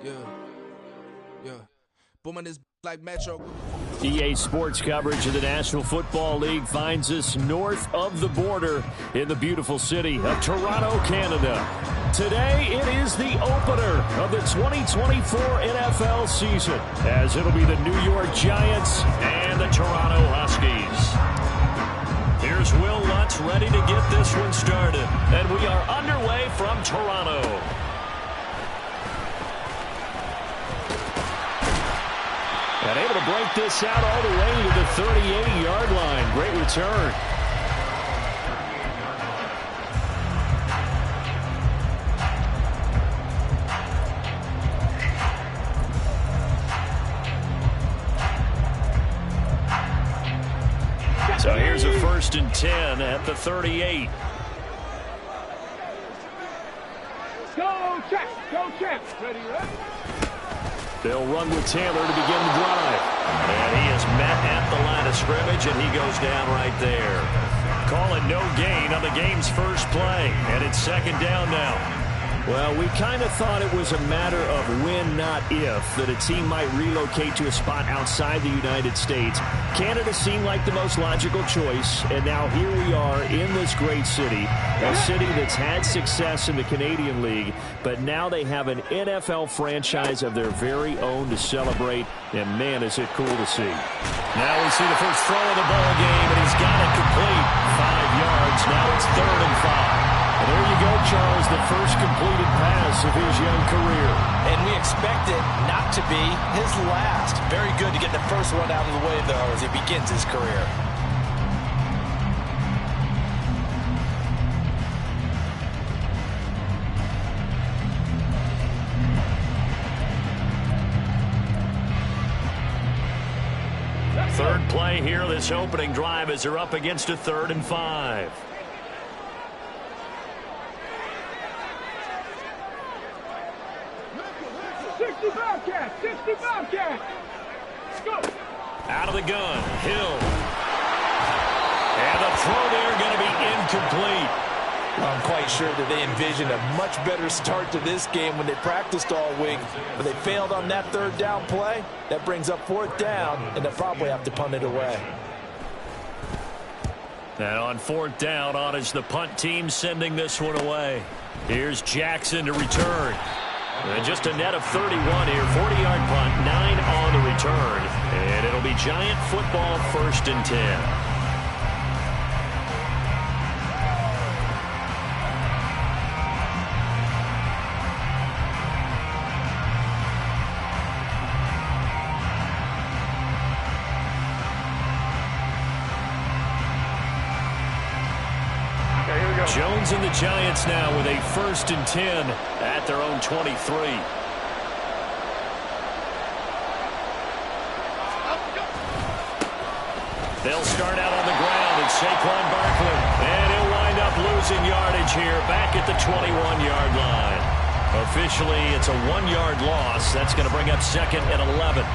Yeah. Booming this like Metro. EA Sports coverage of the National Football League finds us north of the border in the beautiful city of Toronto, Canada. Today, it is the opener of the 2024 NFL season, as it'll be the New York Giants and the Toronto Huskies. Here's Will Lutz ready to get this one started, and we are underway from Toronto. And able to break this out all the way to the 38-yard line. Great return. So here's a 1st and 10 at the 38. Go, check. Ready, right? They'll run with Taylor to begin the drive. And he is met at the line of scrimmage, and he goes down right there. Calling no gain on the game's first play. And it's 2nd down now. Well, we kind of thought it was a matter of when, not if, that a team might relocate to a spot outside the United States. Canada seemed like the most logical choice, and now here we are in this great city, a city that's had success in the Canadian League, but now they have an NFL franchise of their very own to celebrate, and man, is it cool to see. Now we see the first throw of the ball game, and he's got it complete. 5 yards. Now it's 3rd and 5. And there you go, Charles, the first completed pass of his young career. And we expect it not to be his last. Very good to get the first one out of the way, though, as he begins his career. Third play here, this opening drive, as they're up against a 3rd and 5. Let's go. Out of the gun, Hill. And the throw there going to be incomplete. I'm quite sure that they envisioned a much better start to this game when they practiced all week, but they failed on that 3rd down play. That brings up 4th down, and they'll probably have to punt it away. And on 4th down, on is the punt team sending this one away. Here's Jackson to return. And just a net of 31 here, 40-yard punt, 9 on the return. And it'll be Giant football, 1st and 10. Jones and the Giants now with a 1st and 10 at their own 23. They'll start out on the ground, and Saquon Barkley. And he'll wind up losing yardage here back at the 21-yard line. Officially, it's a 1-yard loss. That's going to bring up 2nd and 11.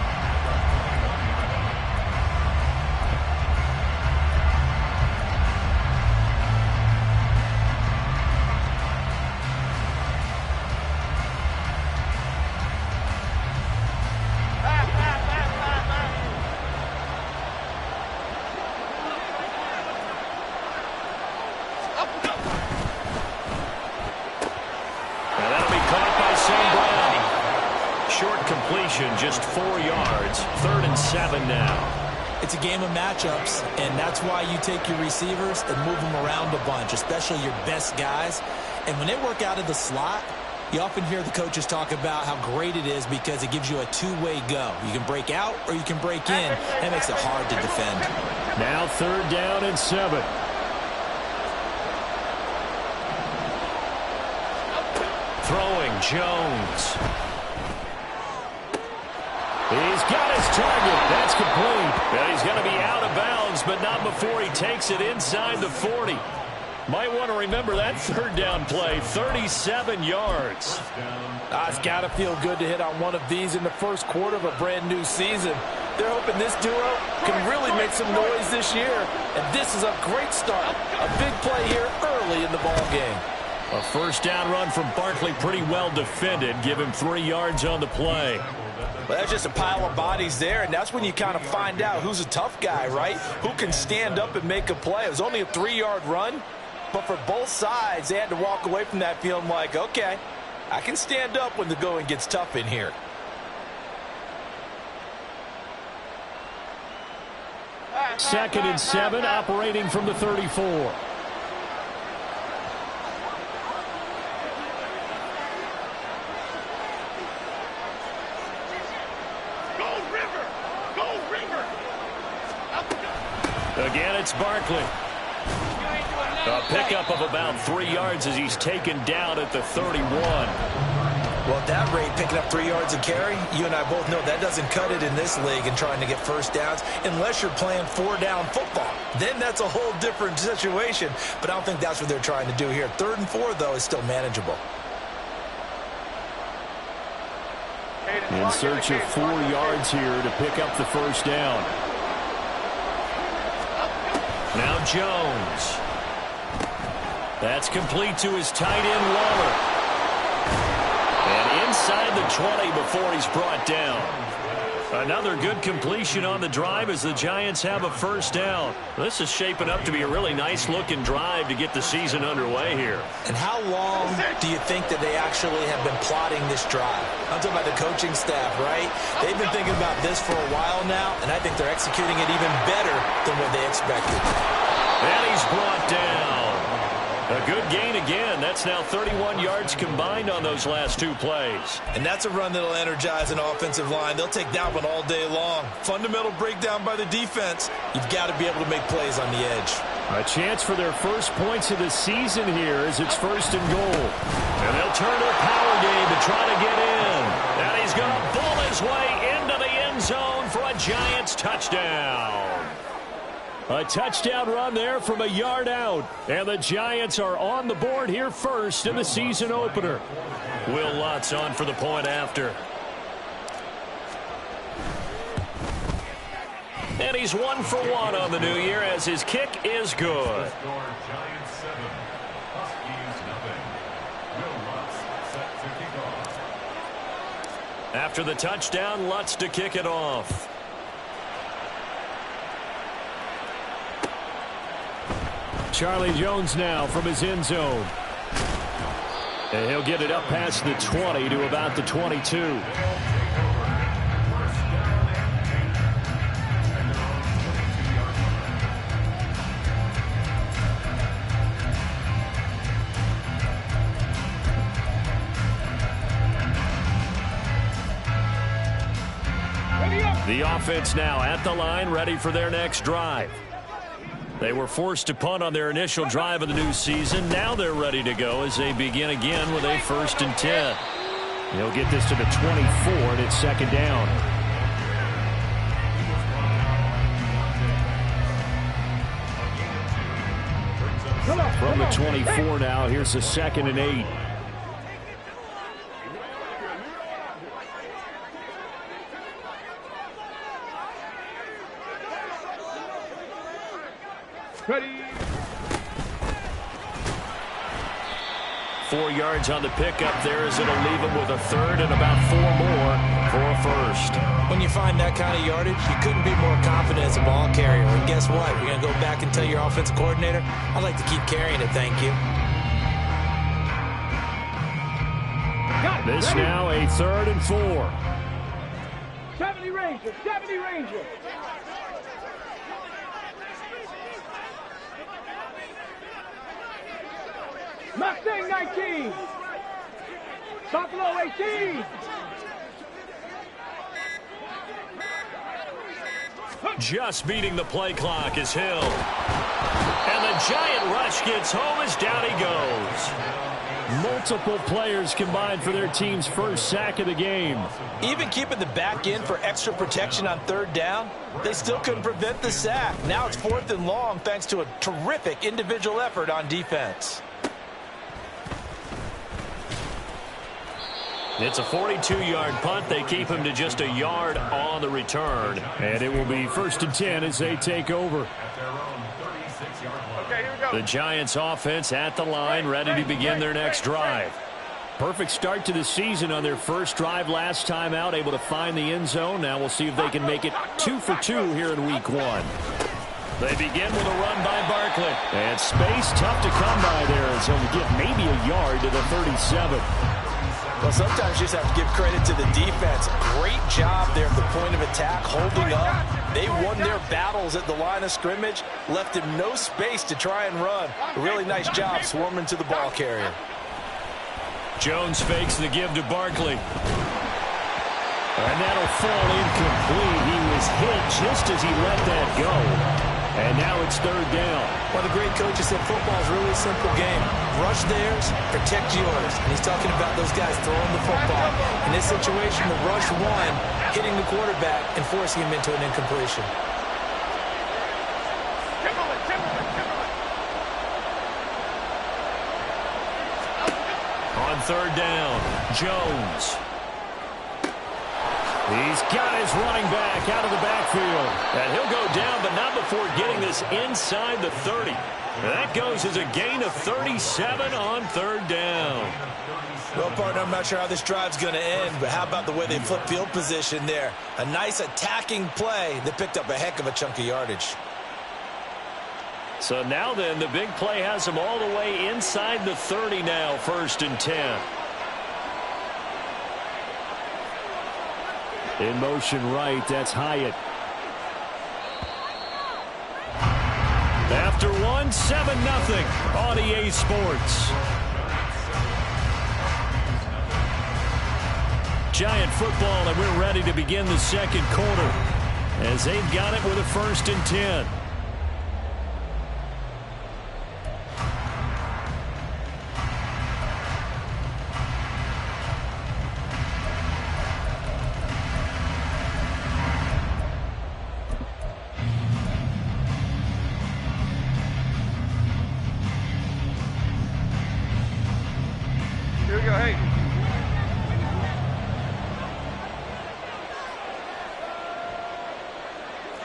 Just 4 yards, 3rd and 7 now. It's a game of matchups, and that's why you take your receivers and move them around a bunch, especially your best guys. And when they work out of the slot, you often hear the coaches talk about how great it is because it gives you a two-way go. You can break out or you can break in. That makes it hard to defend. Now 3rd down and 7. Throwing, Jones. He's got his target. That's complete. And he's going to be out of bounds, but not before he takes it inside the 40. Might want to remember that 3rd down play, 37 yards. It's got to feel good to hit on one of these in the first quarter of a brand new season. They're hoping this duo can really make some noise this year. And this is a great start. A big play here early in the ball game. A first down run from Barkley, pretty well defended. Give him 3 yards on the play. Well, that's just a pile of bodies there, and that's when you kind of find out who's a tough guy, right? Who can stand up and make a play. It was only a 3-yard run, but for both sides, they had to walk away from that feeling like, okay, I can stand up when the going gets tough in here. Second and 7, operating from the 34. Again, it's Barkley. A pickup of about 3 yards as he's taken down at the 31. Well, at that rate, picking up 3 yards a carry, you and I both know that doesn't cut it in this league and trying to get first downs unless you're playing 4-down football. Then that's a whole different situation, but I don't think that's what they're trying to do here. 3rd and 4, though, is still manageable. In search of 4 yards here to pick up the first down. Now Jones. That's complete to his tight end, Waller. And inside the 20 before he's brought down. Another good completion on the drive as the Giants have a first down. This is shaping up to be a really nice-looking drive to get the season underway here. And how long do you think that they actually have been plotting this drive? I'm talking about the coaching staff, right? They've been thinking about this for a while now, and I think they're executing it even better than what they expected. And he's brought down. A good gain again. That's now 31 yards combined on those last 2 plays. And that's a run that'll energize an offensive line. They'll take that one all day long. Fundamental breakdown by the defense. You've got to be able to make plays on the edge. A chance for their first points of the season here as it's 1st and goal. And they'll turn to a power game to try to get in. And he's going to bull his way into the end zone for a Giants touchdown. A touchdown run there from a yard out. And the Giants are on the board here first in the season opener. Will Lutz on for the point after. And he's 1 for 1 on the new year as his kick is good. After the touchdown, Lutz to kick it off. Charlie Jones now from his end zone. And he'll get it up past the 20 to about the 22. The offense now at the line, ready for their next drive. They were forced to punt on their initial drive of the new season. Now they're ready to go as they begin again with a 1st and 10. He'll get this to the 24, and it's 2nd down. From the 24 now, here's the 2nd and 8. Ready. 4 yards on the pickup there as it'll leave him with a 3rd and about 4 more for a 1st. When you find that kind of yardage, you couldn't be more confident as a ball carrier. And guess what? You're going to go back and tell your offensive coordinator, I'd like to keep carrying it, thank you. This now a 3rd and 4. 70 Ranger, 70 Ranger. Mustang 19. Buffalo 18. Just beating the play clock is Hill. And the giant rush gets home as down he goes. Multiple players combined for their team's first sack of the game. Even keeping the back in for extra protection on 3rd down, they still couldn't prevent the sack. Now it's 4th and long thanks to a terrific individual effort on defense. It's a 42-yard punt. They keep him to just a yard on the return. And it will be 1st and 10 as they take over. Okay, here we go. The Giants offense at the line, ready to begin their next drive. Perfect start to the season on their first drive last time out, able to find the end zone. Now we'll see if they can make it 2 for 2 here in week 1. They begin with a run by Barkley. And space tough to come by there as he'll get maybe a yard to the 37. Well, sometimes you just have to give credit to the defense. Great job there at the point of attack, holding up. They won their battles at the line of scrimmage, left him no space to try and run. A really nice job swarming to the ball carrier. Jones fakes the give to Barkley. And that'll fall incomplete. He was hit just as he let that go. And now it's 3rd down. Well, the great coach has said football is really a simple game. Rush theirs, protect yours. And he's talking about those guys throwing the football. In this situation, the rush one, hitting the quarterback and forcing him into an incompletion. On 3rd down, Jones. He's got his running back out of the backfield. And he'll go down, but not before getting this inside the 30. That goes as a gain of 37 on 3rd down. Well, partner, I'm not sure how this drive's going to end, but how about the way they flip field position there? A nice attacking play that picked up a heck of a chunk of yardage. So now then, the big play has him all the way inside the 30 now, 1st and 10. In motion right, that's Hyatt. After one, 7-0 on EA Sports. Giant football, and we're ready to begin the 2nd quarter as they've got it with a 1st and 10. Here we go, hey.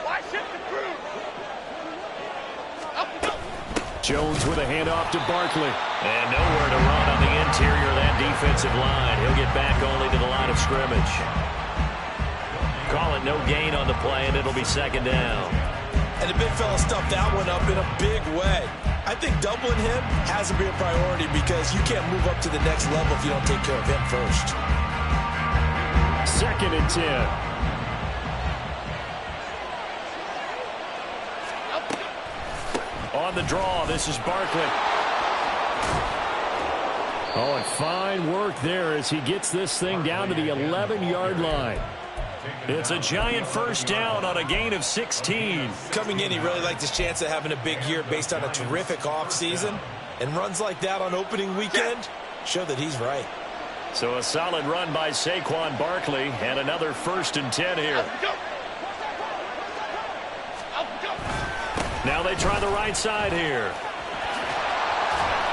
Why shift the crew? Up and go. Jones with a handoff to Barkley. And nowhere to run on the interior of that defensive line. He'll get back only to the line of scrimmage. Call it no gain on the play, and it'll be 2nd down. And the big fella stuffed that one up in a big way. I think doubling him has to be a priority because you can't move up to the next level if you don't take care of him first. 2nd and 10. On the draw, this is Barkley. Oh, and fine work there as he gets this thing down to the 11-yard line. It's a Giant 1st down on a gain of 16. Coming in, he really liked his chance of having a big year based on a terrific offseason. And runs like that on opening weekend show that he's right. So a solid run by Saquon Barkley and another 1st and 10 here. Now they try the right side here.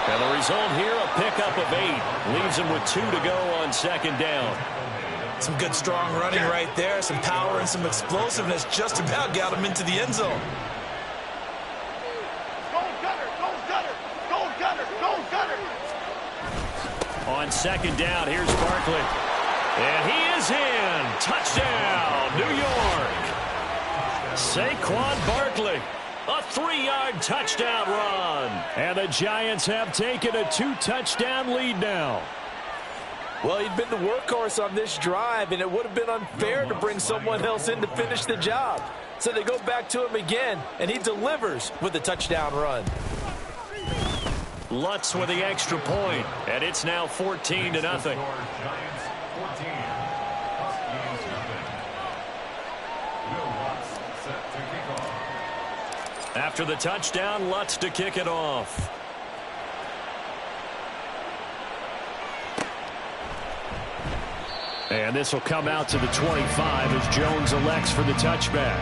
And the result here, a pickup of 8. Leaves him with 2 to go on 2nd down. Some good, strong running right there. Some power and some explosiveness just about got him into the end zone. Goal gunner, goal gunner, goal gunner, goal gunner. On 2nd down, here's Barkley. And he is in. Touchdown, New York. Saquon Barkley. A 3-yard touchdown run. And the Giants have taken a 2-touchdown lead now. Well, he'd been the workhorse on this drive, and it would have been unfair to bring someone else in to finish the job. So they go back to him again, and he delivers with a touchdown run. Lutz with the extra point, and it's now 14-0. After the touchdown, Lutz to kick it off. And this will come out to the 25 as Jones elects for the touchback.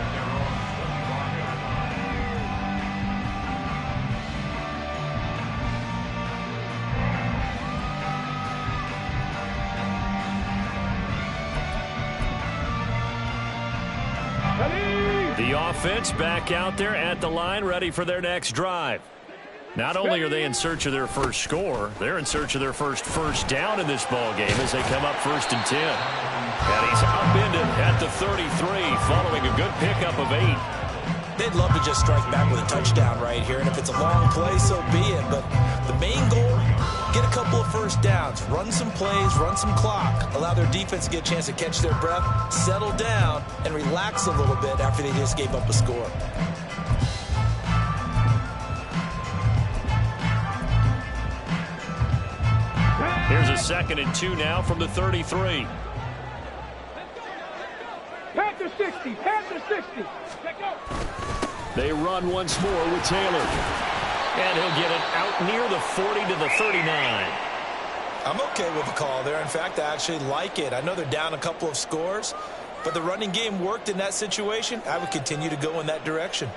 The offense back out there at the line, ready for their next drive. Not only are they in search of their first score, they're in search of their first down in this ball game as they come up 1st and 10. And he's outbended at the 33 following a good pickup of 8. They'd love to just strike back with a touchdown right here, and if it's a long play, so be it. But the main goal, get a couple of first downs, run some plays, run some clock, allow their defense to get a chance to catch their breath, settle down, and relax a little bit after they just gave up a score. Here's a 2nd and 2 now from the 33. Panther 60, Panther 60. They run once more with Taylor. And he'll get it out near the 40 to the 39. I'm okay with the call there. In fact, I actually like it. I know they're down a couple of scores, but the running game worked in that situation. I would continue to go in that direction.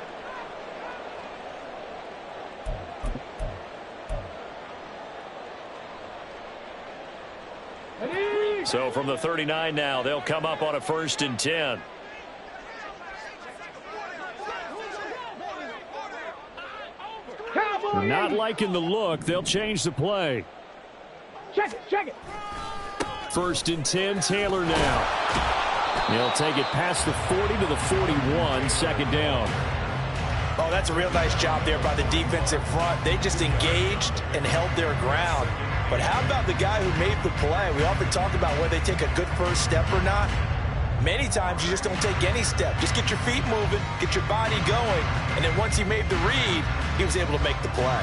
So from the 39 now, they'll come up on a 1st and 10. Not liking the look. They'll change the play. Check it. 1st and 10, Taylor now. He'll take it past the 40 to the 41, 2nd down. Oh, that's a real nice job there by the defensive front. They just engaged and held their ground. But how about the guy who made the play? We often talk about whether they take a good first step or not. Many times you just don't take any step. Just get your feet moving, get your body going, and then once he made the read, he was able to make the play.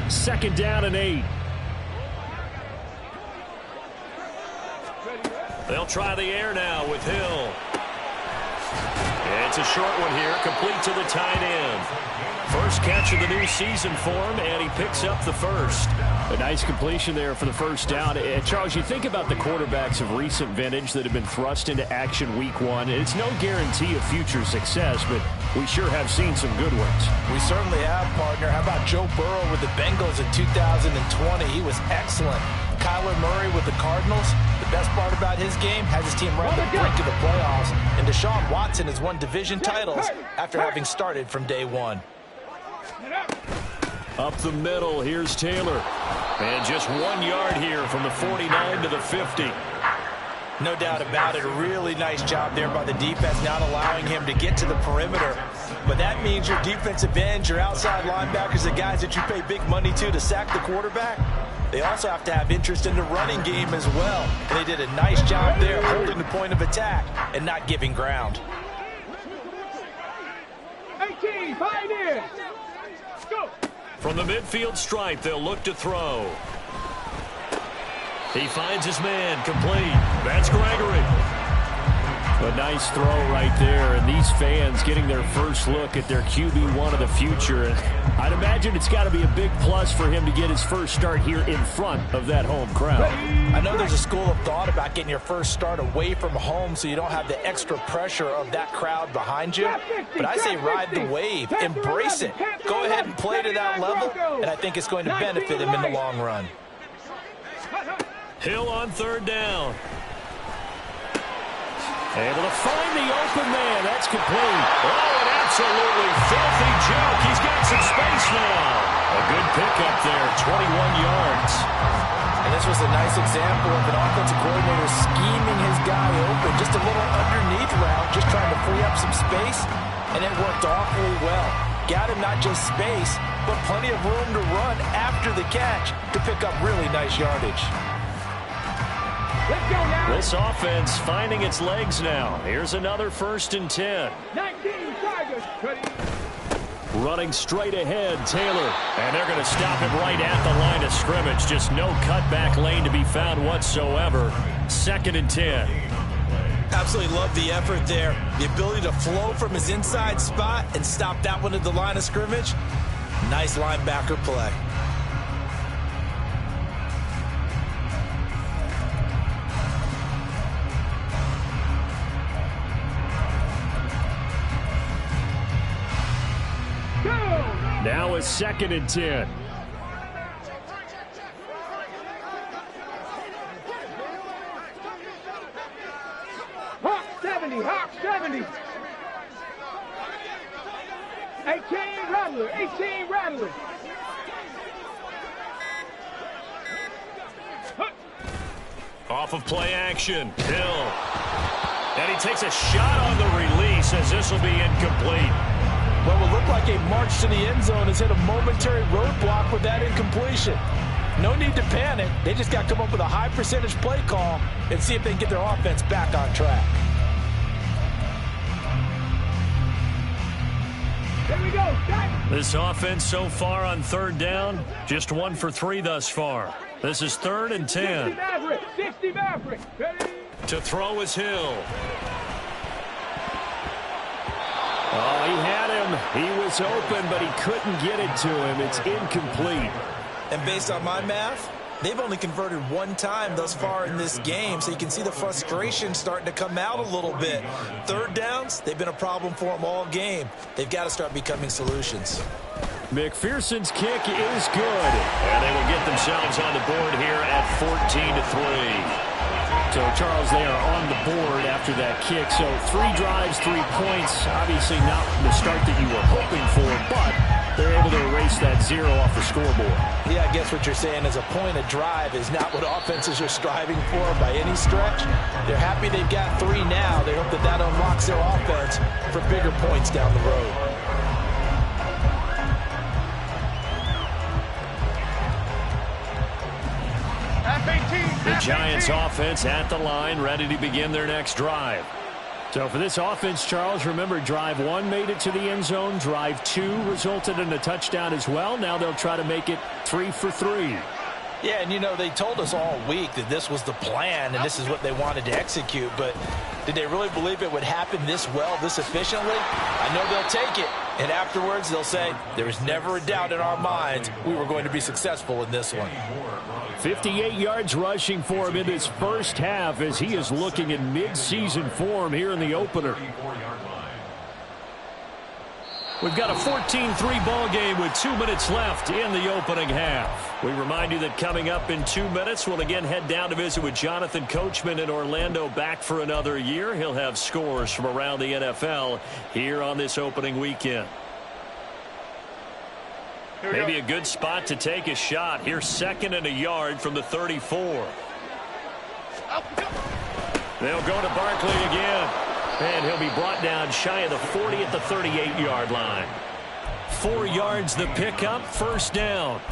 Second down and 8. They'll try the air now with Hill. It's a short one here, complete to the tight end. First catch of the new season for him, and he picks up the first. A nice completion there for the first down. Charles, you think about the quarterbacks of recent vintage that have been thrust into action week 1. It's no guarantee of future success, but we sure have seen some good ones. We certainly have, partner. How about Joe Burrow with the Bengals in 2020? He was excellent. Kyler Murray with the Cardinals. The best part about his game, has his team right on the brink of the playoffs. And Deshaun Watson has won division titles after having started from day 1. Up the middle, here's Taylor. And just 1 yard here from the 49 to the 50. No doubt about it. A really nice job there by the defense, not allowing him to get to the perimeter. But that means your defensive ends, your outside linebackers, the guys that you pay big money to sack the quarterback, they also have to have interest in the running game as well. And they did a nice job there holding the point of attack and not giving ground. 18, Pioneers. Go. From the midfield stripe, they'll look to throw. He finds his man, complete. That's Gregory. A nice throw right there, and these fans getting their first look at their QB1 of the future. And I'd imagine it's got to be a big plus for him to get his first start here in front of that home crowd. I know there's a school of thought about getting your first start away from home so you don't have the extra pressure of that crowd behind you. But I say ride the wave, embrace it. Go ahead and play to that level, and I think it's going to benefit him in the long run. Hill on 3rd down. Able to find the open man. That's complete. Oh, an absolutely filthy joke. He's got some space now. A good pickup there, 21 yards. And this was a nice example of an offensive coordinator scheming his guy open. Just a little underneath route, just trying to free up some space, and it worked awfully well. Got him not just space, but plenty of room to run after the catch to pick up really nice yardage. Let's go now. This offense finding its legs now. Here's another 1st and 10. 19 Tigers. Ready. Running straight ahead, Taylor. And they're going to stop him right at the line of scrimmage. Just no cutback lane to be found whatsoever. 2nd and 10. Absolutely love the effort there. The ability to flow from his inside spot and stop that one at the line of scrimmage. Nice linebacker play. now a 2nd and 10. Hawk 70, Hawk 70. 18 Rattler, 18 Rattler. Off of play action, Hill. And he takes a shot on the release as this will be incomplete. What will look like a march to the end zone has hit a momentary roadblock with that incompletion. No need to panic. They just got to come up with a high percentage play call and see if they can get their offense back on track. Here we go. Stop. This offense so far on 3rd down, just 1 for 3 thus far. This is 3rd and 10. 60 Maverick. 60 Maverick. Ready? To throw is Hill. Oh, he had him. He was open, but he couldn't get it to him. It's incomplete. And based on my math, they've only converted 1 time thus far in this game, so you can see the frustration starting to come out a little bit. 3rd downs, they've been a problem for them all game. They've got to start becoming solutions. McPherson's kick is good. And they will get themselves on the board here at 14-3. So, Charles, they are on the board after that kick. So 3 drives, 3 points. Obviously not the start that you were hoping for, but they're able to erase that 0 off the scoreboard. Yeah, I guess what you're saying is a point a drive is not what offenses are striving for by any stretch. They're happy they've got 3 now. They hope that that unlocks their offense for bigger points down the road. The Giants offense at the line, ready to begin their next drive. So for this offense, Charles, remember, drive 1 made it to the end zone. Drive 2 resulted in a touchdown as well. Now they'll try to make it 3 for 3. Yeah, and you know, they told us all week that this was the plan and this is what they wanted to execute, but did they really believe it would happen this well, this efficiently? I know they'll take it, and afterwards they'll say, there was never a doubt in our minds we were going to be successful in this one. 58 yards rushing for him in this first half as he is looking in mid-season form here in the opener. We've got a 14-3 ball game with 2 minutes left in the opening half. We remind you that coming up in 2 minutes, we'll again head down to visit with Jonathan Coachman in Orlando, back for another year. He'll have scores from around the NFL here on this opening weekend. Maybe a good spot to take a shot. Here's 2nd and a yard from the 34. They'll go to Barkley again. And he'll be brought down shy of the 40 at the 38-yard line. 4 yards the pickup, 1st down.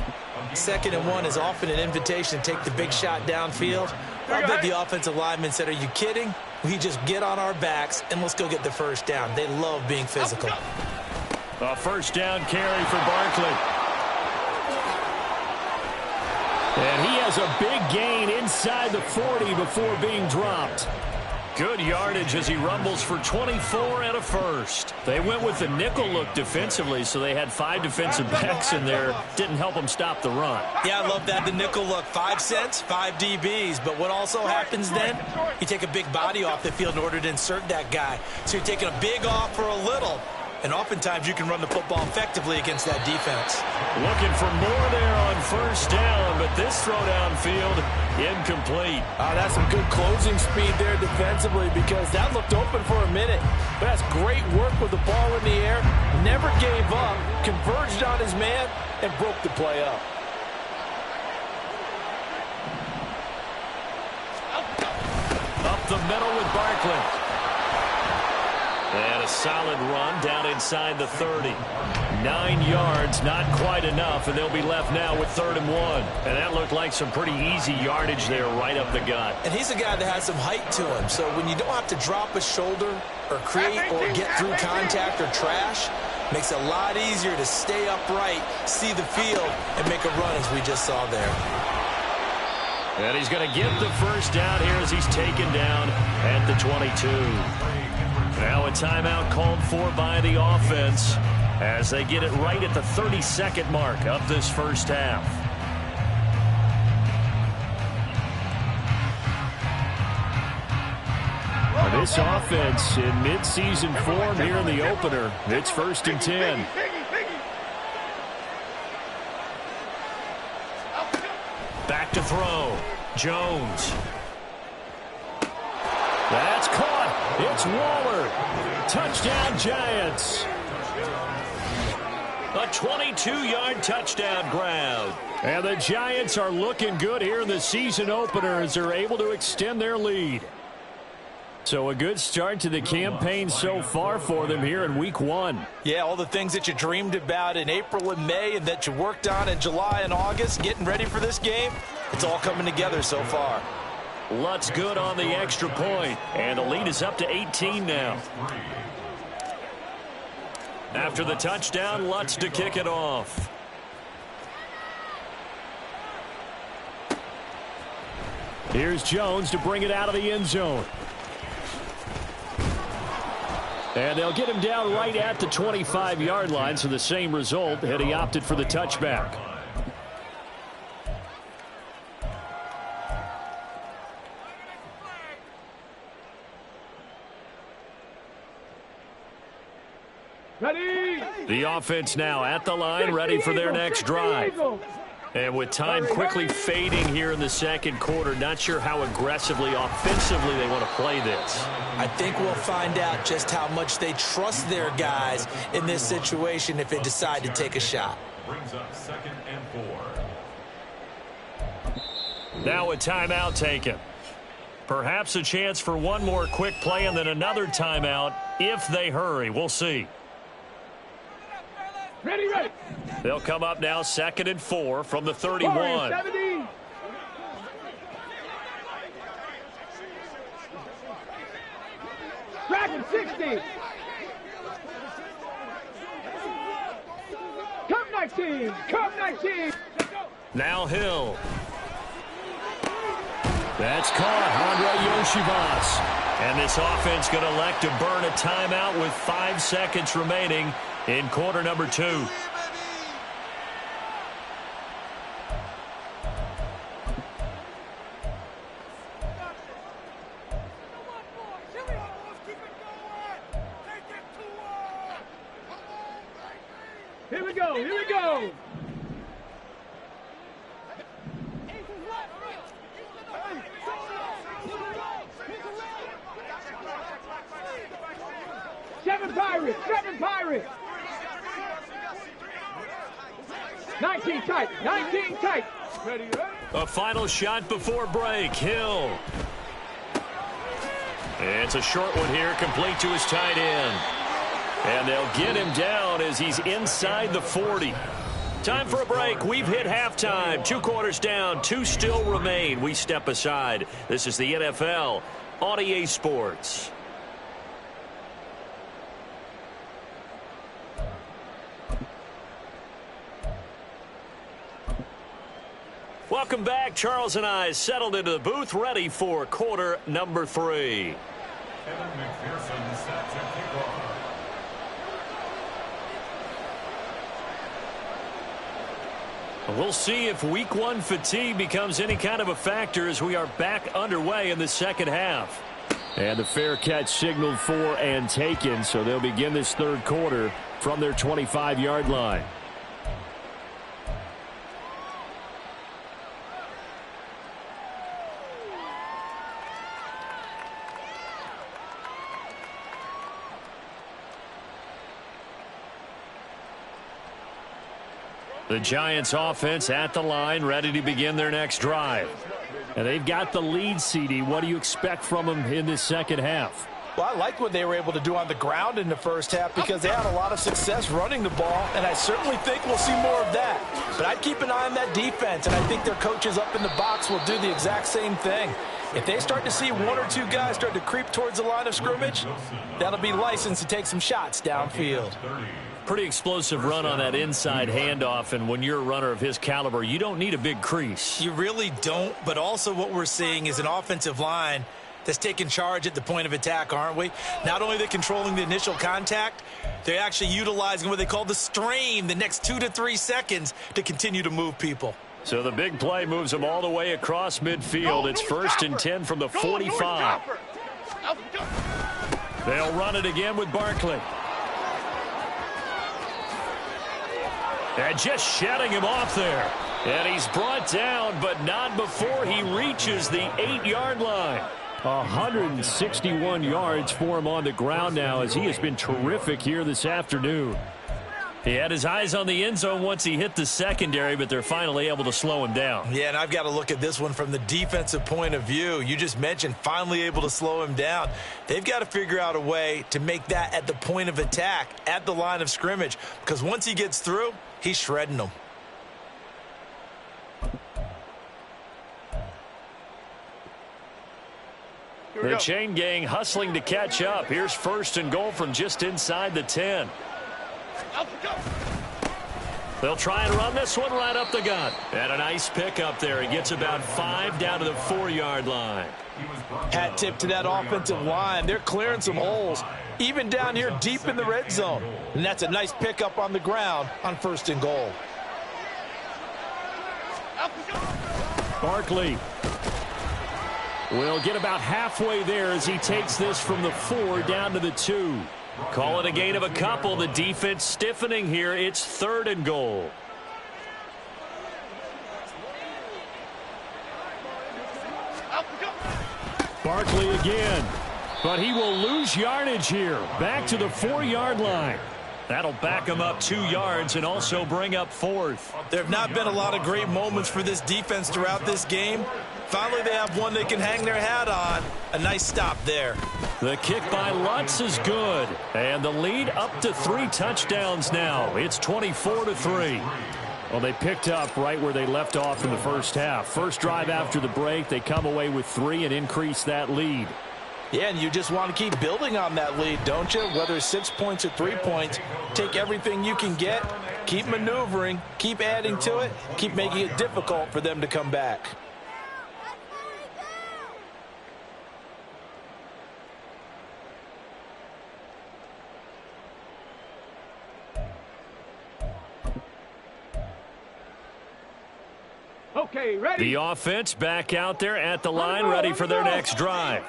2nd and 1 is often an invitation to take the big shot downfield. I bet the offensive lineman said, are you kidding? We just get on our backs and let's go get the 1st down. They love being physical. A 1st down carry for Barkley. And he has a big gain inside the 40 before being dropped. Good yardage as he rumbles for 24 and a 1st. They went with the nickel look defensively, so they had 5 defensive backs in there. Didn't help them stop the run. Yeah, I love that, the nickel look. 5 cents, 5 DBs. But what also happens then, you take a big body off the field in order to insert that guy. So you're taking a big off for a little. And oftentimes you can run the football effectively against that defense. Looking for more there on 1st down, but this throw downfield incomplete. That's some good closing speed there defensively because that looked open for a minute. But that's great work with the ball in the air. Never gave up, converged on his man, and broke the play up. Up the middle with Barkley. And a solid run down inside the 30. 9 yards, not quite enough, and they'll be left now with 3rd and 1. And that looked like some pretty easy yardage there right up the gut. And he's a guy that has some height to him, so when you don't have to drop a shoulder or create or get through contact or trash, makes it a lot easier to stay upright, see the field, and make a run as we just saw there. And he's going to get the 1st down here as he's taken down at the 22. Now a timeout called for by the offense as they get it right at the 32nd mark of this first half. This offense in midseason form here in the opener. It's 1st and 10. Back to throw. Jones. That's caught. It's Waller. Touchdown, Giants. A 22-yard touchdown grab. And the Giants are looking good here in the season opener as they're able to extend their lead. So a good start to the campaign so far for them here in week 1. Yeah, all the things that you dreamed about in April and May and that you worked on in July and August, getting ready for this game, it's all coming together so far. Lutz good on the extra point, and the lead is up to 18 now. After the touchdown, Lutz to kick it off. Here's Jones to bring it out of the end zone. And they'll get him down right at the 25-yard line, so the same result, had he opted for the touchback. Ready. The offense now at the line, ready for their next drive. And with time quickly fading here in the second quarter, not sure how aggressively, offensively they want to play this. I think we'll find out just how much they trust their guys in this situation if they decide to take a shot. Brings up 2nd and 4. Now a timeout taken. Perhaps a chance for one more quick play and then another timeout if they hurry. We'll see. Ready, ready. They'll come up now 2nd and 4 from the 31. 70. Dragon 60. Come 19. Come 19. Now Hill. That's caught. Andre Yoshivas. And this offense going to elect to burn a timeout with 5 seconds remaining in quarter number 2. Here we go. Here we go. Seven Pirates. 19 tight. 19 tight. Ready, ready. A final shot before break. Hill. It's a short one here, complete to his tight end. And they'll get him down as he's inside the 40. Time for a break. We've hit halftime. 2 quarters down. 2 still remain. We step aside. This is the NFL on EA Sports. Welcome back. Charles and I settled into the booth, ready for quarter number 3. Kevin McPherson set to kick off. We'll see if week 1 fatigue becomes any kind of a factor as we are back underway in the second half. And the fair catch signaled for and taken, so they'll begin this third quarter from their 25-yard line. The Giants offense at the line, ready to begin their next drive. And they've got the lead, CD. What do you expect from them in this second half? Well, I like what they were able to do on the ground in the first half because they had a lot of success running the ball, and I certainly think we'll see more of that. But I'd keep an eye on that defense, and I think their coaches up in the box will do the exact same thing. If they start to see 1 or 2 guys start to creep towards the line of scrimmage, that'll be licensed to take some shots downfield. Pretty explosive run on that inside handoff, and when you're a runner of his caliber, you don't need a big crease. You really don't, but also what we're seeing is an offensive line that's taking charge at the point of attack, aren't we? Not only are they controlling the initial contact, they're actually utilizing what they call the strain, the next 2 to 3 seconds, to continue to move people. So the big play moves them all the way across midfield. It's 1st and 10 from the 45. They'll run it again with Barkley. And just shutting him off there. And he's brought down, but not before he reaches the 8-yard line. 161 yards for him on the ground now, as he has been terrific here this afternoon. He had his eyes on the end zone once he hit the secondary, but they're finally able to slow him down. Yeah, and I've got to look at this one from the defensive point of view. You just mentioned finally able to slow him down. They've got to figure out a way to make that at the point of attack, at the line of scrimmage, because once he gets through, he's shredding them. The chain gang hustling to catch up. Here's 1st and goal from just inside the 10. They'll try and run this one right up the gut. And a nice pickup there. He gets about 5 down to the 4-yard line. Hat tip to that offensive line. They're clearing some holes, even down here deep in the red zone. And that's a nice pickup on the ground on 1st and goal. Barkley will get about halfway there as he takes this from the 4 down to the 2. Call it a gain of a couple. The defense stiffening here. It's 3rd and goal. Barkley again. But he will lose yardage here. Back to the 4-yard line. That'll back him up 2 yards and also bring up 4th. There have not been a lot of great moments for this defense throughout this game. Finally, they have one they can hang their hat on. A nice stop there. The kick by Lutz is good. And the lead up to 3 touchdowns now. It's 24-3. Well, they picked up right where they left off in the first half. First drive after the break, they come away with 3 and increase that lead. Yeah, and you just want to keep building on that lead, don't you? Whether it's 6 points or 3 points, take everything you can get, keep maneuvering, keep adding to it, keep making it difficult for them to come back. Okay, ready? The offense back out there at the line, ready for their next drive.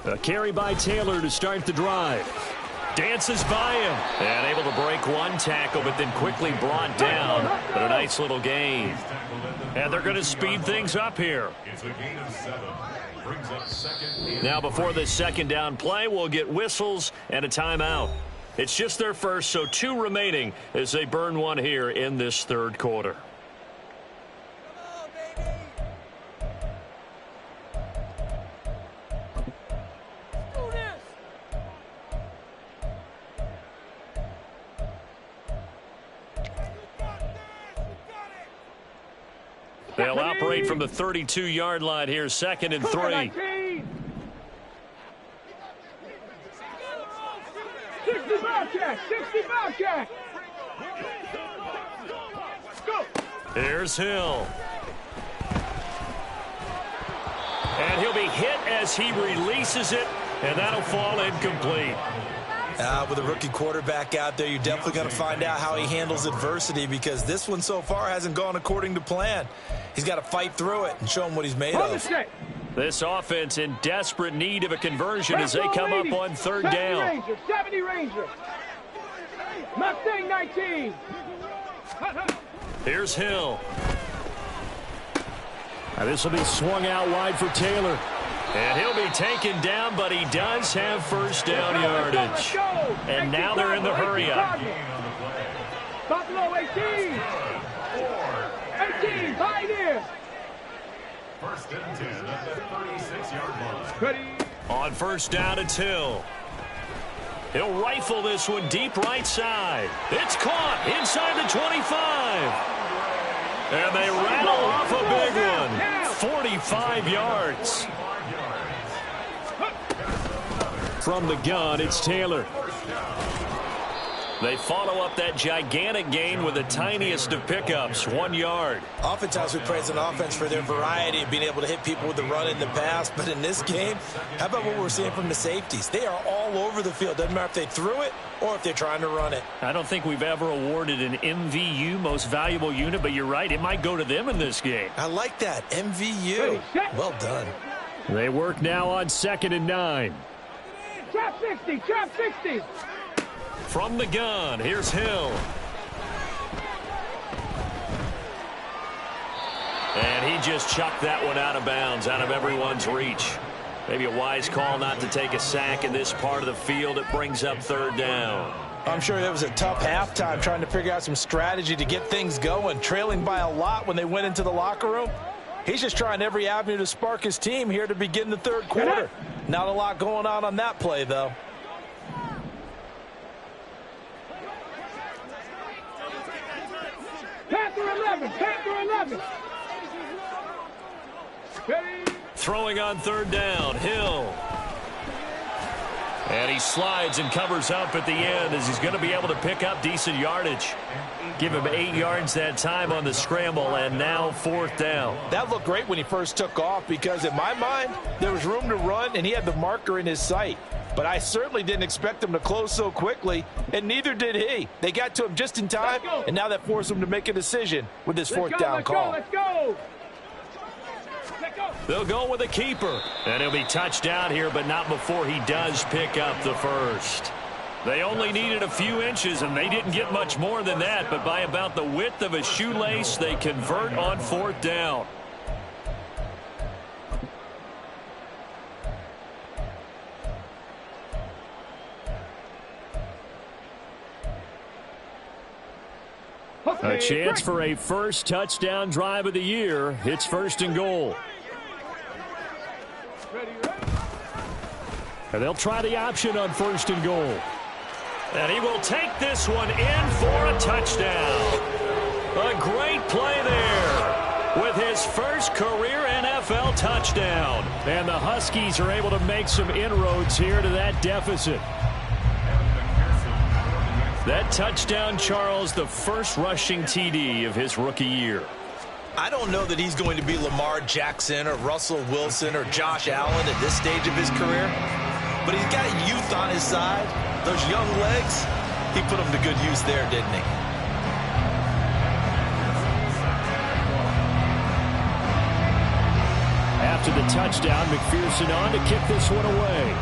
A carry by Taylor to start the drive. Dances by him. And able to break one tackle, but then quickly brought down. But a nice little gain. And they're going to speed things up here. It's a gain of 7. Brings up 2nd and Now before this 2nd down play, we'll get whistles and a timeout. It's just their first, so 2 remaining as they burn one here in this 3rd quarter. They'll operate from the 32-yard line here, 2nd and 3. 60 Bobcat! 60 Bobcat! Go! Here's Hill. And he'll be hit as he releases it, and that'll fall incomplete. With a rookie quarterback out there, you're definitely going to find out how he handles adversity, because this one so far hasn't gone according to plan. He's got to fight through it and show him what he's made of. This offense in desperate need of a conversion as they come up on 3rd down. 70 Ranger. Mustang 19. Here's Hill. Now this will be swung out wide for Taylor. And he'll be taken down, but he does have 1st down yardage. And now they're in the hurry-up. Buffalo 18. 18, Pioneers. 1st and 10 at the 36-yard line. On 1st down, it's Hill. He'll rifle this one deep right side. It's caught inside the 25. And they rattle off a big one. 45 yards. From the gun, it's Taylor. They follow up that gigantic gain with the tiniest of pickups, 1 yard. Oftentimes we praise an offense for their variety of being able to hit people with the run in the pass, but in this game, how about what we're seeing from the safeties? They are all over the field. Doesn't matter if they threw it or if they're trying to run it. I don't think we've ever awarded an MVU, most valuable unit, but you're right, it might go to them in this game. I like that, MVU. Well done. They work now on 2nd and 9. Trap 60, trap 60. From the gun, here's Hill. just chucked that one out of bounds, out of everyone's reach. Maybe a wise call not to take a sack in this part of the field. It brings up third down. I'm sure it was a tough halftime trying to figure out some strategy to get things going, trailing by a lot when they went into the locker room. He's just trying every avenue to spark his team here to begin the third quarter. Not a lot going on that play, though. Panther 11, Panther 11. Throwing on third down, Hill. And he slides and covers up at the end as he's going to be able to pick up decent yardage. Give him 8 yards that time on the scramble, and now fourth down. That looked great when he first took off because, in my mind, there was room to run, and he had the marker in his sight. But I certainly didn't expect him to close so quickly, and neither did he. They got to him just in time, and now that forced him to make a decision with this fourth down call. Let's go. They'll go with a keeper. And he'll be touched down here, but not before he does pick up the first. They only needed a few inches, and they didn't get much more than that. But by about the width of a shoelace, they convert on fourth down. A chance for a first touchdown drive of the year. It's first and goal. And they'll try the option on first and goal. And he will take this one in for a touchdown. A great play there with his first career NFL touchdown. And the Huskies are able to make some inroads here to that deficit. That touchdown, Charles, the first rushing TD of his rookie year. I don't know that he's going to be Lamar Jackson or Russell Wilson or Josh Allen at this stage of his career, but he's got youth on his side. Those young legs, he put them to good use there, didn't he? After the touchdown, McPherson on to kick this one away.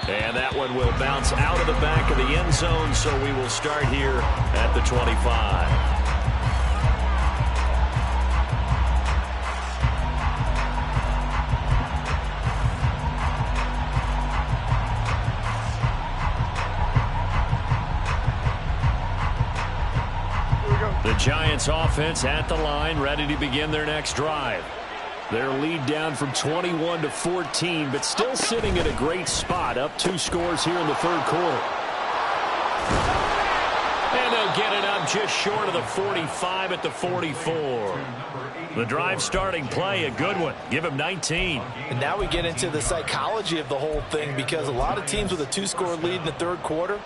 And that one will bounce out of the back of the end zone, so we will start here at the 25. The Giants offense at the line, ready to begin their next drive. Their lead down from 21 to 14, but still sitting at a great spot, up 2 scores here in the third quarter. And they'll get it up just short of the 45 at the 44. The drive starting play, a good one. Give him 19. And now we get into the psychology of the whole thing, because a lot of teams with a 2-score lead in the third quarter,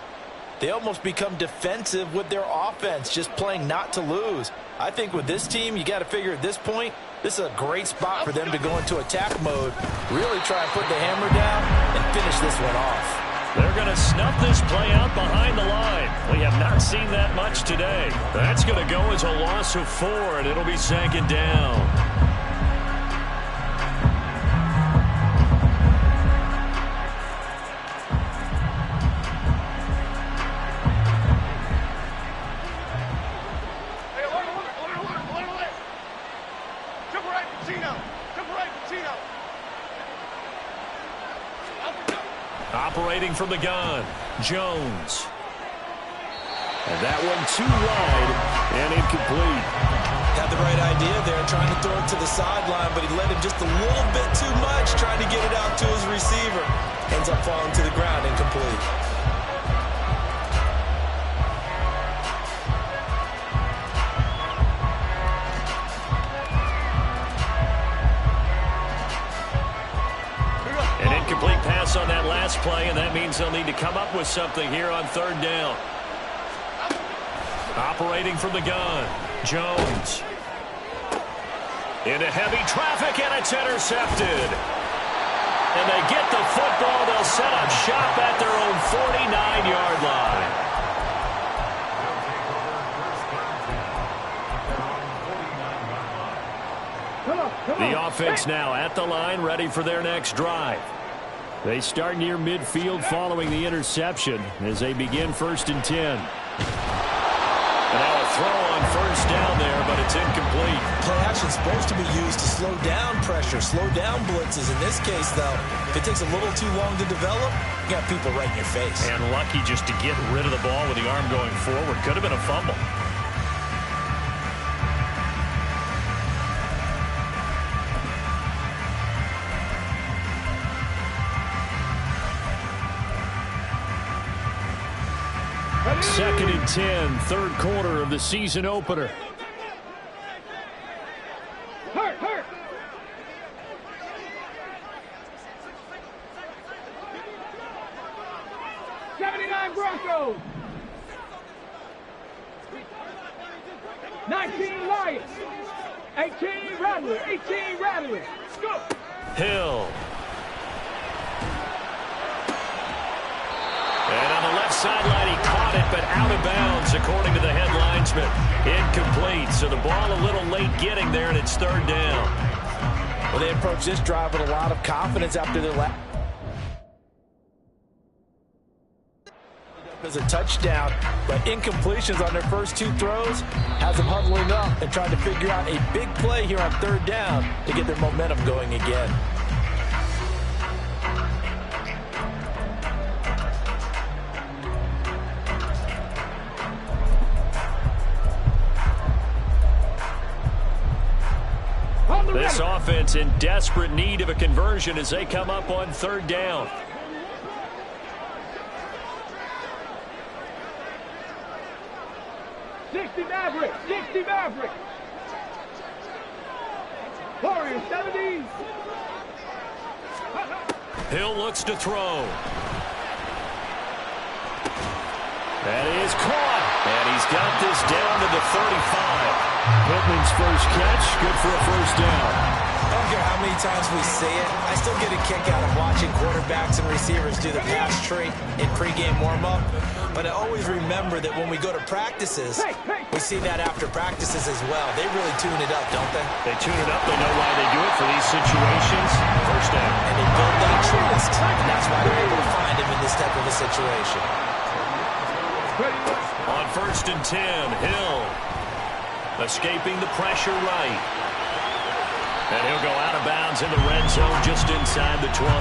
they almost become defensive with their offense, just playing not to lose. I think with this team, you got to figure at this point, this is a great spot for them to go into attack mode, really try and put the hammer down and finish this one off. They're going to snuff this play out behind the line. We have not seen that much today. That's going to go as a loss of 4, and it'll be second down. Operating from the gun, Jones. And that one too wide and incomplete. Had the right idea there, trying to throw it to the sideline, but he led him just a little bit too much, trying to get it out to his receiver. Ends up falling to the ground, incomplete. Incomplete pass on that last play, and that means they'll need to come up with something here on third down. Operating from the gun, Jones. Into heavy traffic, and it's intercepted. And they get the football. They'll set up shop at their own 49-yard line. The offense now at the line, ready for their next drive. They start near midfield following the interception as they begin 1st and 10. And now a throw on first down there incomplete. Play action is supposed to be used to slow down pressure, slow down blitzes. In this case, though, if it takes a little too long to develop, you got people right in your face. And lucky just to get rid of the ball with the arm going forward. Could have been a fumble. Second and 10, third quarter of the season opener. Hurt. 79 Broncos. 19 Lions. 18 Rattler. 18 Rattler. Go. Hill. And on the left sideline, he caught it, but out of bounds, according to the head linesman. Incomplete, so the ball a little late getting there, and it's third down. Well, they approach this drive with a lot of confidence after their last. As a touchdown, but incompletions on their first two throws has them huddling up and trying to figure out a big play here on third down to get their momentum going again. This offense in desperate need of a conversion as they come up on third down. Maverick. Warriors 70. Hill looks to throw. That is caught. And he's got this down to the 35. Pittman's first catch, good for a first down. I don't care how many times we see it, I still get a kick out of watching quarterbacks and receivers do the pass tree in pregame warm-up. But I always remember that when we go to practices, we see that after practices as well. They really tune it up, don't they? They tune it up. They know why they do it for these situations. First down. And they build that trust, and that's why they're able to find him in this type of a situation. On first and 10, Hill escaping the pressure right. And he'll go out of bounds in the red zone just inside the 20.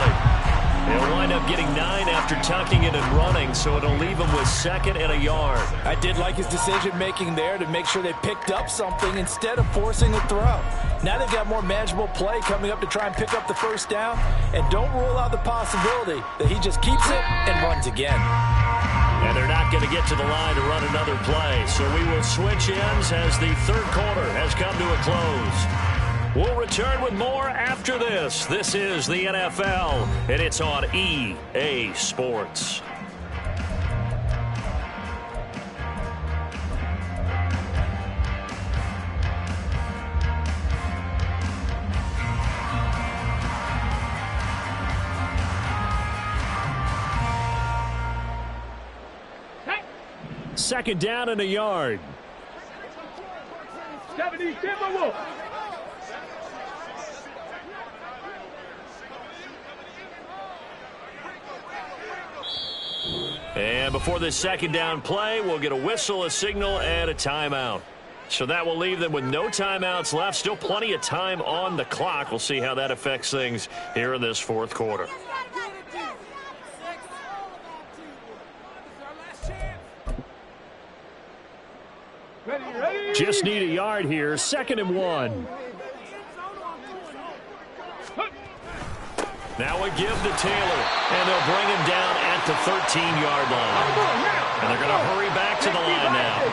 He'll wind up getting 9 after tucking it and running, so it'll leave him with second and a yard. I did like his decision-making there to make sure they picked up something instead of forcing a throw. Now they've got more manageable play coming up to try and pick up the first down, and don't rule out the possibility that he just keeps it and runs again. And they're not going to get to the line to run another play, so we will switch ends as the third quarter has come to a close. We'll return with more after this. This is the NFL, and it's on EA Sports. Second down and a yard. 70 Timberwolves. And before this second down play, we'll get a whistle, a signal, and a timeout. So that will leave them with no timeouts left. Still plenty of time on the clock. We'll see how that affects things here in this fourth quarter. Just need a yard here. Second and 1. Now a give to Taylor, and they'll bring him down at the 13-yard line. And they're going to hurry back to the line now.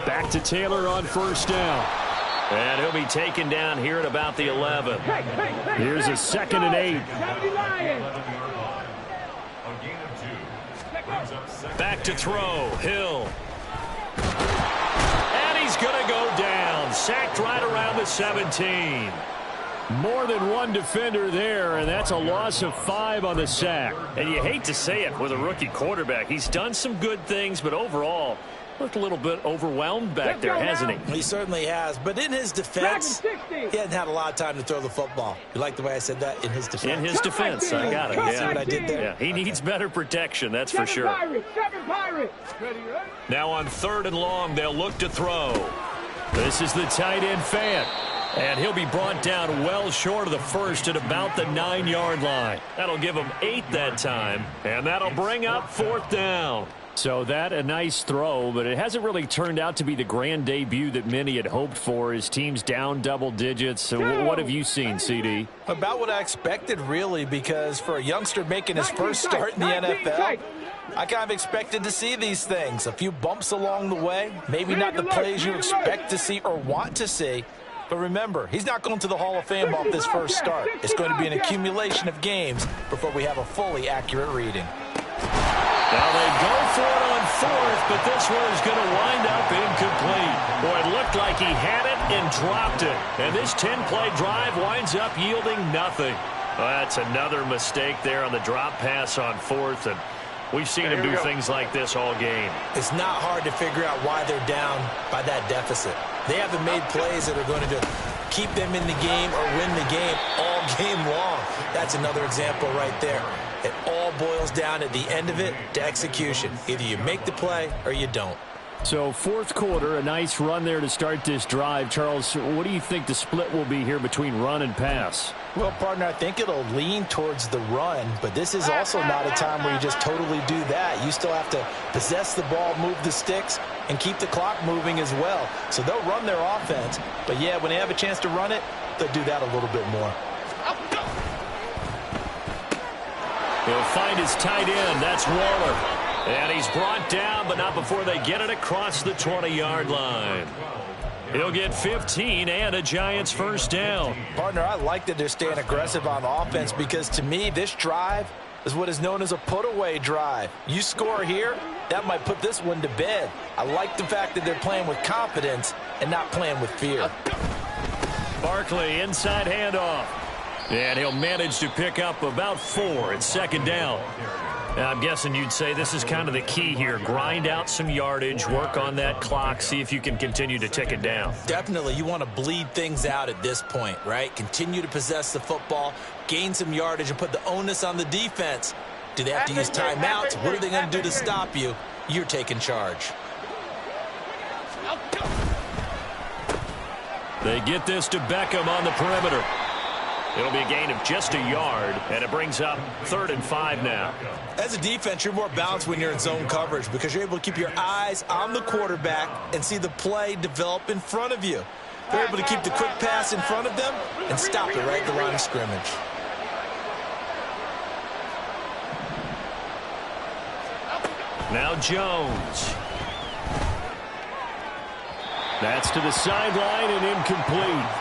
Back to Taylor on first down. And he'll be taken down here at about the 11. Here's a second and 8. Back to throw. Hill. And he's going to go down. Sacked right around the 17. More than one defender there, and that's a loss of 5 on the sack. And you hate to say it with a rookie quarterback. He's done some good things, but overall, Looked a little bit overwhelmed back there, hasn't he? He certainly has. But in his defense, he hasn't had a lot of time to throw the football. You like the way I said that? In his defense. In his defense. I got it. See what I did there? Yeah, he needs better protection, that's for sure. Now on 3rd and long, they'll look to throw. This is the tight end fan. And he'll be brought down well short of the first at about the 9-yard line. That'll give him 8 that time. And that'll bring up 4th down. So that a nice throw, but it hasn't really turned out to be the grand debut that many had hoped for. His team's down double digits. So what have you seen, CD? About what I expected, really, because for a youngster making his first start in the NFL, I kind of expected to see these things. A few bumps along the way, maybe not the plays you expect to see or want to see. But remember, he's not going to the Hall of Fame off this first start. It's going to be an accumulation of games before we have a fully accurate reading. Now they go for it on 4th, but this one is going to wind up incomplete. Boy, it looked like he had it and dropped it. And this 10-play drive winds up yielding nothing. Well, that's another mistake there on the drop pass on 4th, and we've seen him do things like this all game. It's not hard to figure out why they're down by that deficit. They haven't made plays that are going to keep them in the game or win the game all game long. That's another example right there. It all boils down at the end of it to execution. Either you make the play or you don't. So 4th quarter, a nice run there to start this drive. Charles, what do you think the split will be here between run and pass? Well, partner, I think it'll lean towards the run, but this is also not a time where you just totally do that. You still have to possess the ball, move the sticks, and keep the clock moving as well. So they'll run their offense, but yeah, when they have a chance to run it, they'll do that a little bit more. He'll find his tight end. That's Waller. And he's brought down, but not before they get it across the 20-yard line. He'll get 15 and a Giants first down. Partner, I like that they're staying aggressive on offense because to me, this drive is what is known as a put-away drive. You score here, that might put this one to bed. I like the fact that they're playing with confidence and not playing with fear. Barkley, inside handoff. And he'll manage to pick up about 4 at 2nd down. Now, I'm guessing you'd say this is kind of the key here. Grind out some yardage, work on that clock, see if you can continue to tick it down. Definitely. You want to bleed things out at this point, right? Continue to possess the football, gain some yardage, and put the onus on the defense. Do they have to use timeouts? What are they going to do to stop you? You're taking charge. They get this to Beckham on the perimeter. It'll be a gain of just a yard, and it brings up 3rd and 5 now. As a defense, you're more balanced when you're in zone coverage because you're able to keep your eyes on the quarterback and see the play develop in front of you. They're able to keep the quick pass in front of them and stop it right at the line of scrimmage. Now Jones. That's to the sideline and incomplete.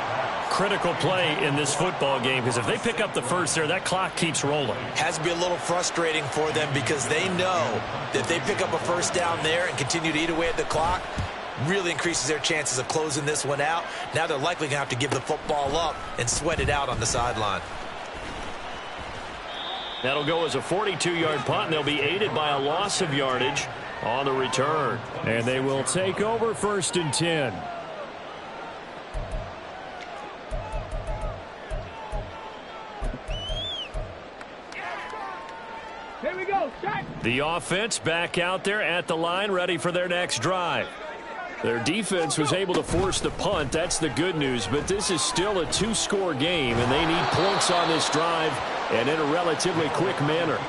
Critical play in this football game because if they pick up the first there, that clock keeps rolling. Has to be a little frustrating for them because they know that if they pick up a first down there and continue to eat away at the clock, really increases their chances of closing this one out. Now they're likely going to have to give the football up and sweat it out on the sideline. That'll go as a 42-yard punt, and they'll be aided by a loss of yardage on the return. And they will take over 1st and 10. Here we go. Shot. The offense back out there at the line, ready for their next drive. Their defense was able to force the punt. That's the good news. But this is still a 2-score game, and they need points on this drive and in a relatively quick manner.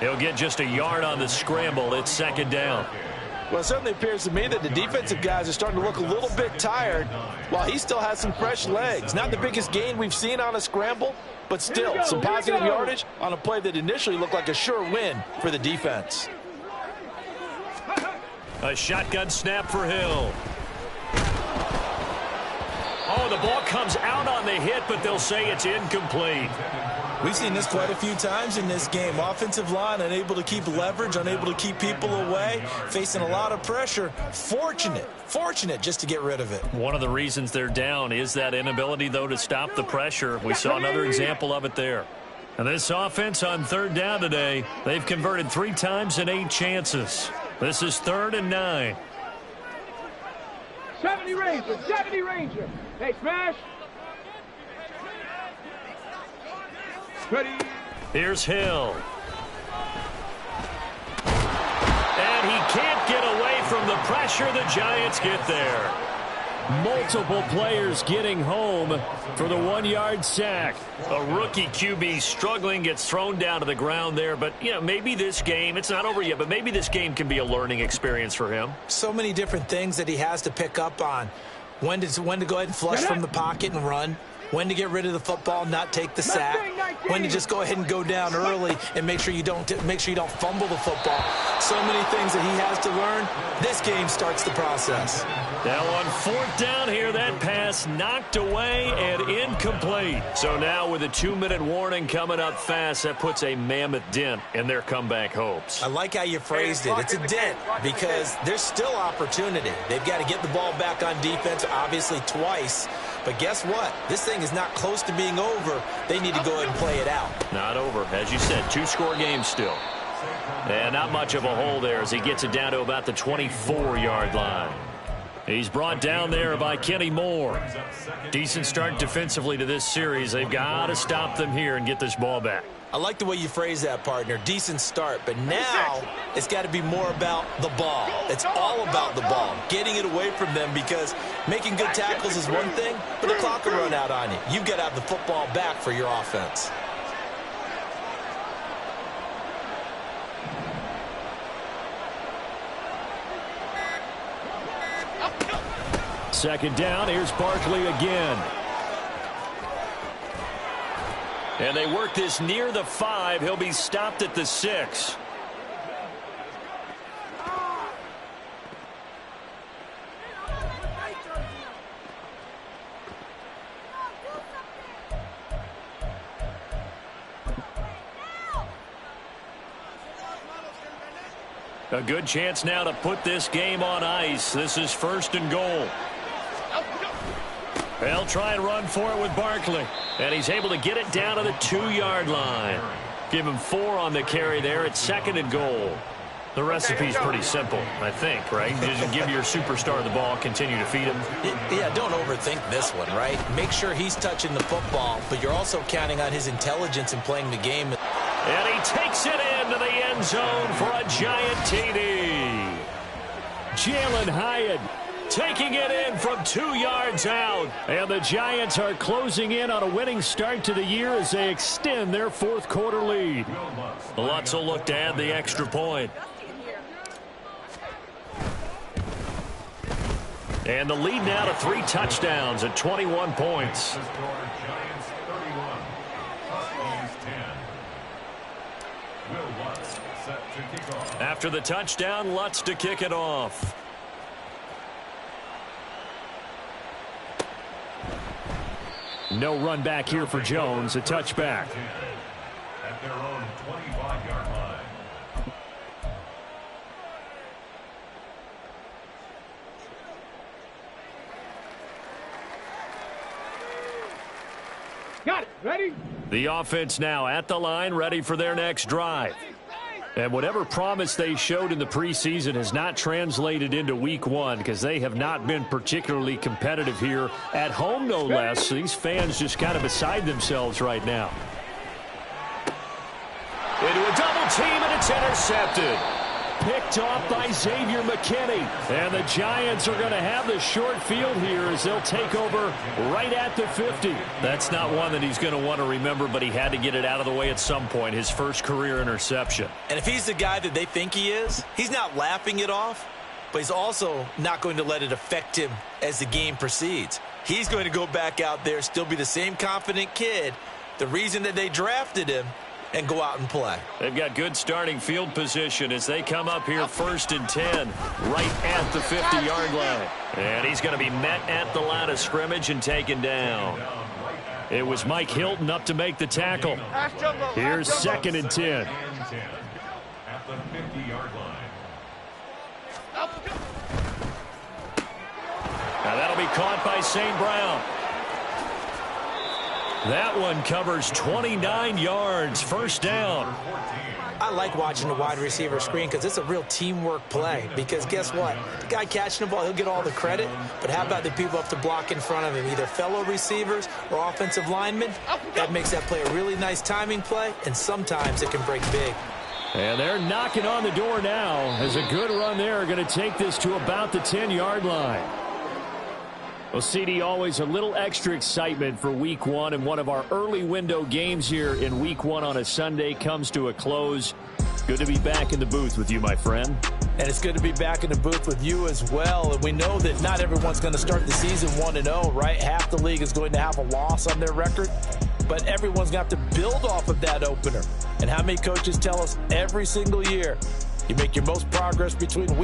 He'll get just a yard on the scramble. It's 2nd down. Well, it certainly appears to me that the defensive guys are starting to look a little bit tired while he still has some fresh legs. Not the biggest gain we've seen on a scramble, but still some positive yardage on a play that initially looked like a sure win for the defense. A shotgun snap for Hill. Oh, the ball comes out on the hit, but they'll say it's incomplete. We've seen this quite a few times in this game. Offensive line unable to keep leverage, unable to keep people away, facing a lot of pressure. Fortunate just to get rid of it. One of the reasons they're down is that inability, though, to stop the pressure. We saw another example of it there. And this offense on 3rd down today, they've converted 3 times in 8 chances. This is 3rd and 9. 70 Ranger, 70 Ranger. Hey, smash. Ready. Here's Hill. And he can't get away from the pressure. The Giants get there. Multiple players getting home for the 1-yard sack. A rookie QB struggling, gets thrown down to the ground there. But, you know, maybe this game, it's not over yet, but maybe this game can be a learning experience for him. So many different things that he has to pick up on. When to go ahead and flush from the pocket and run. When to get rid of the football, not take the sack. When to just go ahead and go down early and make sure you don't fumble the football. So many things that he has to learn. This game starts the process. Now on 4th down here, that pass knocked away and incomplete. So now with a 2-minute warning coming up fast, that puts a mammoth dent in their comeback hopes. I like how you phrased it. It's a dent because there's still opportunity. They've got to get the ball back on defense, obviously twice. But guess what? This thing is not close to being over. They need to go ahead and play it out. Not over. As you said, 2-score game still. And not much of a hole there as he gets it down to about the 24-yard line. He's brought down there by Kenny Moore. Decent start defensively to this series. They've got to stop them here and get this ball back. I like the way you phrase that, partner. Decent start. But now it's got to be more about the ball. It's all about the ball. Getting it away from them because making good tackles is one thing, but the clock will run out on you. You've got to have the football back for your offense. Second down, here's Barkley again. And they work this near the 5. He'll be stopped at the 6. A good chance now to put this game on ice. This is 1st and goal. They'll try and run for it with Barkley. And he's able to get it down to the 2-yard line. Give him 4 on the carry there at 2nd and goal. The recipe's pretty simple, I think, right? Just give your superstar the ball, continue to feed him. Yeah, don't overthink this one, right? Make sure he's touching the football, but you're also counting on his intelligence in playing the game. And he takes it into the end zone for a giant TD. Jalen Hyatt taking it in from 2 yards out. And the Giants are closing in on a winning start to the year as they extend their 4th quarter lead. Lutz will look to add the extra point. And the lead now to 3 touchdowns at 21 points. After the touchdown, Lutz to kick it off. No run back here for Jones. A touchback. At their own 25-yard line. Got it. Ready? The offense now at the line, ready for their next drive. And whatever promise they showed in the preseason has not translated into week 1 because they have not been particularly competitive here at home, no less. These fans just kind of beside themselves right now. Into a double team, and it's intercepted. Picked off by Xavier McKinney. And the Giants are going to have the short field here as they'll take over right at the 50. That's not one that he's going to want to remember, but he had to get it out of the way at some point, his first career interception. And if he's the guy that they think he is, he's not laughing it off, but he's also not going to let it affect him as the game proceeds. He's going to go back out there, still be the same confident kid, the reason that they drafted him, and go out and play. They've got good starting field position as they come up here 1st and 10 right at the 50-yard line. And he's going to be met at the line of scrimmage and taken down. It was Mike Hilton up to make the tackle. Here's 2nd and 10. At the 50-yard line. Now that'll be caught by St. Brown. That one covers 29 yards. First down. I like watching the wide receiver screen because it's a real teamwork play. Because guess what? The guy catching the ball, he'll get all the credit. But how about the people up to block in front of him, either fellow receivers or offensive linemen? That makes that play a really nice timing play, and sometimes it can break big. And they're knocking on the door now as a good run there going to take this to about the 10-yard line. Well, CD, always a little extra excitement for Week 1, and one of our early window games here in Week 1 on a Sunday comes to a close. Good to be back in the booth with you, my friend. And it's good to be back in the booth with you as well. And we know that not everyone's going to start the season 1-0, right? Half the league is going to have a loss on their record. But everyone's going to have to build off of that opener. And how many coaches tell us every single year, you make your most progress between week